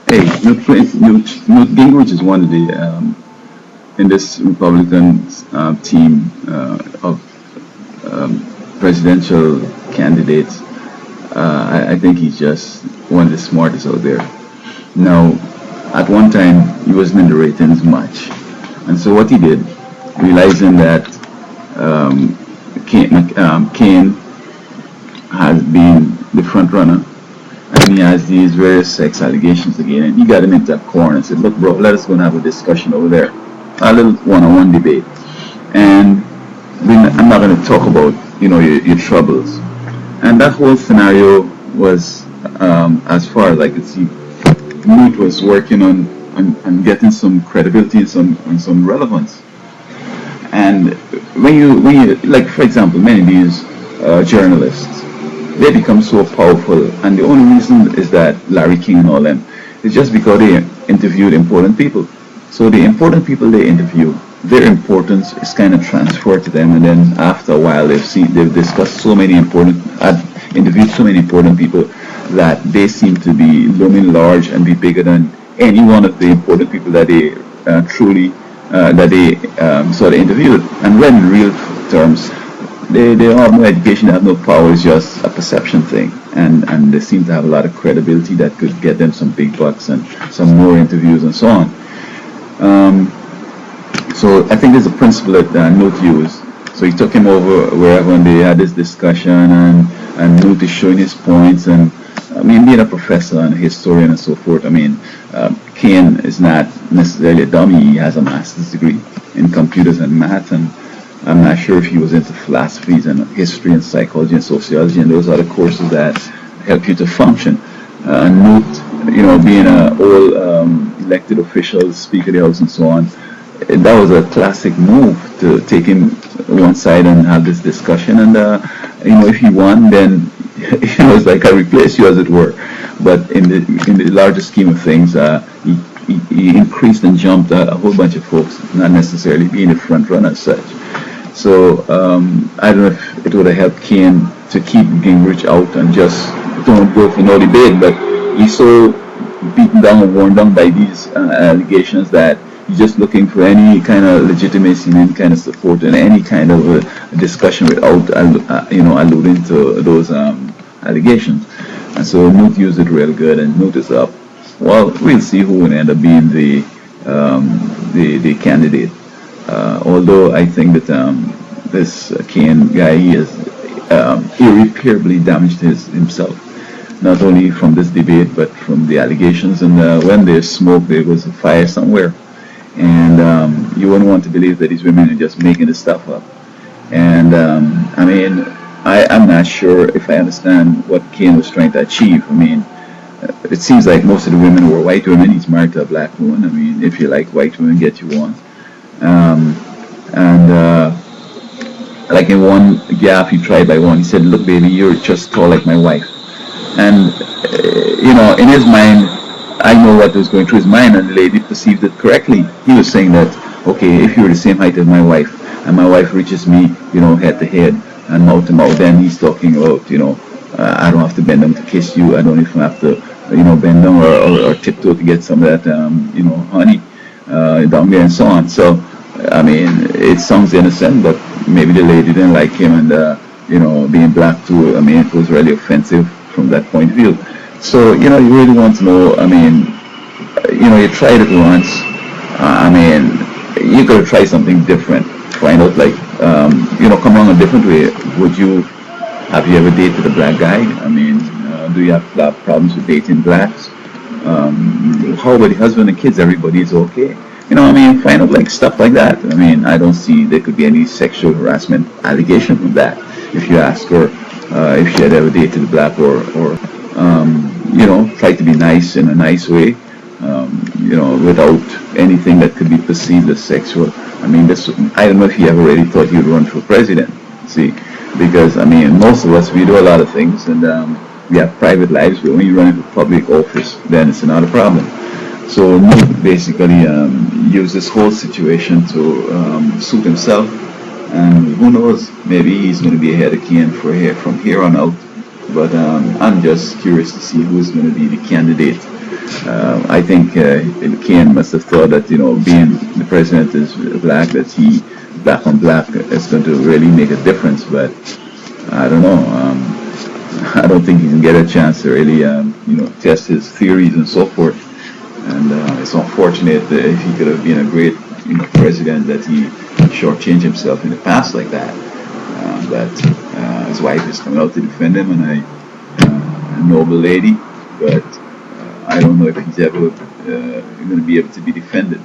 Hey, Newt Gingrich is one of the in this Republican team of presidential candidates. I think he's just one of the smartest out there. Now, at one time, he wasn't in the ratings much, and so what he did, realizing that um, Cain has been the front runner, and he has these various sex allegations again, and he got him into a corner and said, "Look, bro, let us go and have a discussion over there, a little one-on-one debate." And I'm not going to talk about your troubles. And that whole scenario was, as far as I could see, Newt was working on getting some credibility and some relevance. And when you like, for example, many of these journalists, they become so powerful, and the only reason is that Larry King and all them is just because they interviewed important people. So the important people they interview, their importance is kind of transferred to them, and then after a while, they've discussed so many important, interviewed so many important people that they seem to be looming large and be bigger than any one of the important people that they truly that they sort of interviewed. And when in real terms, they have no education, they have no power. It's just a perception thing, and they seem to have a lot of credibility that could get them some big bucks and some more interviews and so on. Um, so I think there's a principle that Newt used. So he took him over wherever and they had this discussion, and Newt is showing his points. And I mean, being a professor and a historian and so forth, I mean, Cain is not necessarily a dummy. He has a master's degree in computers and math, and I'm not sure if he was into philosophies and history and psychology and sociology, and those are the courses that help you to function. Newt, being an old elected official, Speaker of the House and so on, that was a classic move to take him one side and have this discussion. And if he won, then it's like I replace you, as it were. But in the larger scheme of things, he increased and jumped a whole bunch of folks, not necessarily being the front runner as such. So I don't know if it would have helped Cain to keep Gingrich out and just don't go for no debate. But he's so beaten down and worn down by these allegations that he's just looking for any kind of legitimacy and any kind of support and any kind of discussion without alluding to those allegations. And so Newt used it real good, and Newt is up. Well, we'll see who will end up being the candidate. Although I think that this Cain guy, he has irreparably damaged himself, not only from this debate but from the allegations. And when there's smoke, there was a fire somewhere. And you wouldn't want to believe that these women are just making this stuff up. And I mean, I'm not sure if I understand what Cain was trying to achieve. I mean, it seems like most of the women were white women. He's married to a black woman. I mean, if you like white women, get you one. And like in one gap he tried by one, he said, "Look, baby, you're just tall like my wife." And in his mind, I know what was going through his mind, and the lady perceived it correctly. He was saying that, okay, if you're the same height as my wife, and my wife reaches me, head to head and mouth to mouth, then he's talking about, I don't have to bend down to kiss you. I don't even have to, bend down or tiptoe to get some of that, honey down there and so on. So, I mean, it sounds innocent, but maybe the lady didn't like him, and, being black too, I mean, it was really offensive from that point of view. So, you really want to know, I mean, you tried it once, I mean, you could try something different, find out, like, come on a different way. Have you ever dated a black guy? I mean, do you have problems with dating blacks? How about the husband and kids? Everybody is okay. I mean, find out like stuff like that. I mean, I don't see there could be any sexual harassment allegation from that. If you ask her if she had ever dated a black or try to be nice in a nice way, without anything that could be perceived as sexual. I mean, I don't know if he ever really thought he would run for president. See, because I mean, most of us, we do a lot of things, and we have private lives, but when you run into public office, then it's another problem. So Newt basically used this whole situation to suit himself, and who knows, maybe he's going to be ahead of Cain from here on out. But I'm just curious to see who's going to be the candidate I think Cain must have thought that, being the president is black, that he, black on black, is going to really make a difference. But I don't know. I don't think he can get a chance to really, test his theories and so forth. And it's unfortunate that if he could have been a great, president, that he shortchanged himself in the past like that. But his wife is coming out to defend him, and a noble lady. But I don't know if he's ever going to be able to be defended.